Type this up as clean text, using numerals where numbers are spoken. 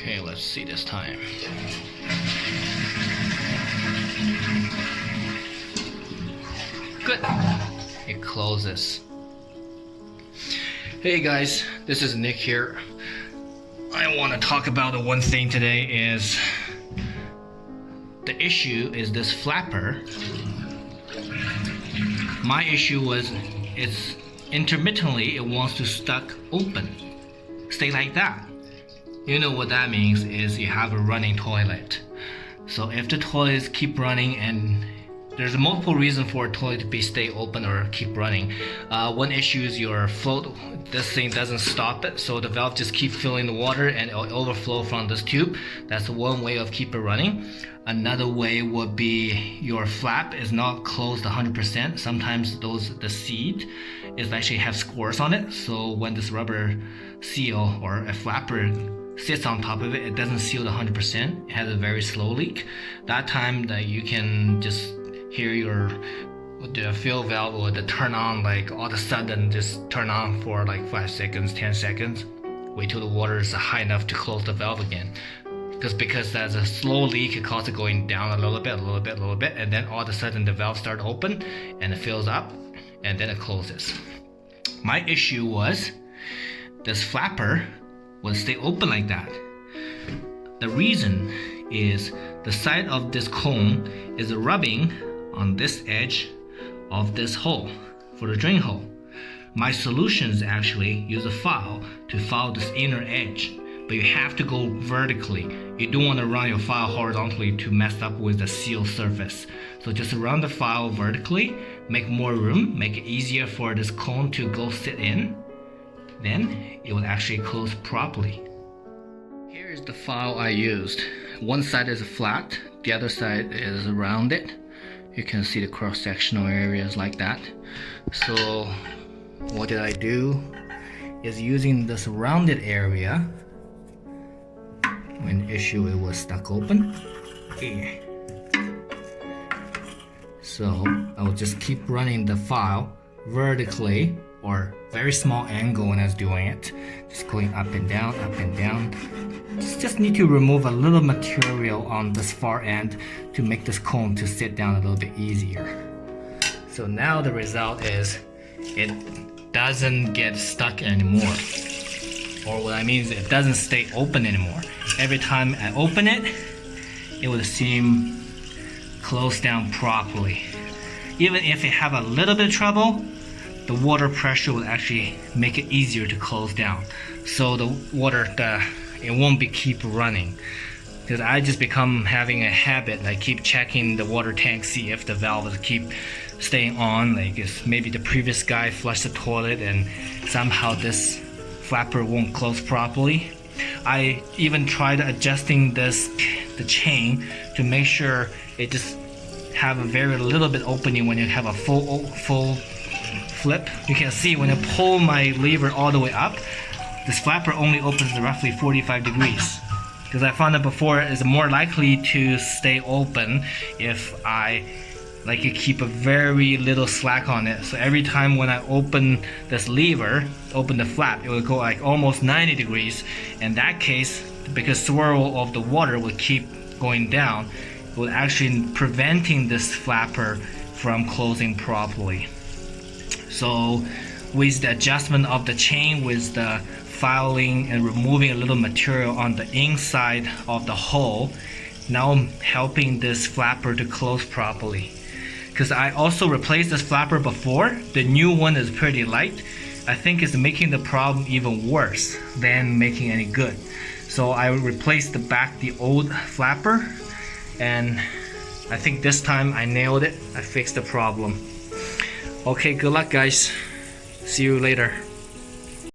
Okay, let's see this time. Good. It closes. Hey guys, this is Nick here. I want to talk about the one thing today is the issue is this flapper. My issue was it's intermittently it wants to stuck open. Stay like that. You know what that means is you have a running toilet. So if the toilets keep running, and there's multiple reasons for a toilet to be stay open or keep running. One issue is your float. This thing doesn't stop it, so the valve just keep filling the water and it'll overflow from this tube. That's one way of keep it running. Another way would be your flap is not closed 100%. Sometimes the seat is actually have scores on it. So when this rubber seal or a flapper sits on top of it, it doesn't seal 100%. It has a very slow leak. That time that you can just hear the fill valve or the turn on, like all of a sudden just turn on for like 5 seconds, 10 seconds. Wait till the water is high enough to close the valve again. Because there's a slow leak, it causes it going down a little bit, and then all of a sudden the valve starts open and it fills up and then it closes. My issue was this flapper will stay open like that. The reason is the side of this cone is rubbing on this edge of this hole for the drain hole. My solution is actually use a file to file this inner edge, but you have to go vertically. You don't want to run your file horizontally to mess up with the seal surface. So just run the file vertically, make more room, make it easier for this cone to go sit in. Then it will actually close properly. Here is the file I used. One side is flat, the other side is rounded. You can see the cross-sectional areas like that. So what did I do is using this rounded area. When the issue it was stuck open. Okay. So I will just keep running the file vertically or very small angle when I was doing it. Just going up and down, up and down. Just need to remove a little material on this far end to make this cone to sit down a little bit easier. So now the result is it doesn't get stuck anymore. Or what I mean is it doesn't stay open anymore. Every time I open it, it will seem closed down properly. Even if it have a little bit of trouble, the water pressure will actually make it easier to close down. So the water, it won't keep running. Because I just become having a habit, I keep checking the water tank, see if the valves keep staying on. Like if maybe the previous guy flushed the toilet and somehow this flapper won't close properly. I even tried adjusting the chain to make sure it just have a very little bit opening when you have a full flip. You can see when I pull my lever all the way up, this flapper only opens roughly 45 degrees. Because I found that before it's more likely to stay open if I keep a very little slack on it. So every time when I open this lever, open the flap, it will go like almost 90 degrees. In that case, because swirl of the water will keep going down, it will actually preventing this flapper from closing properly. So with the adjustment of the chain, with the filing and removing a little material on the inside of the hole, now I'm helping this flapper to close properly. Because I also replaced this flapper before. The new one is pretty light. I think it's making the problem even worse than making any good. So I replaced the old flapper, and I think this time I nailed it. I fixed the problem. Okay, good luck guys. See you later.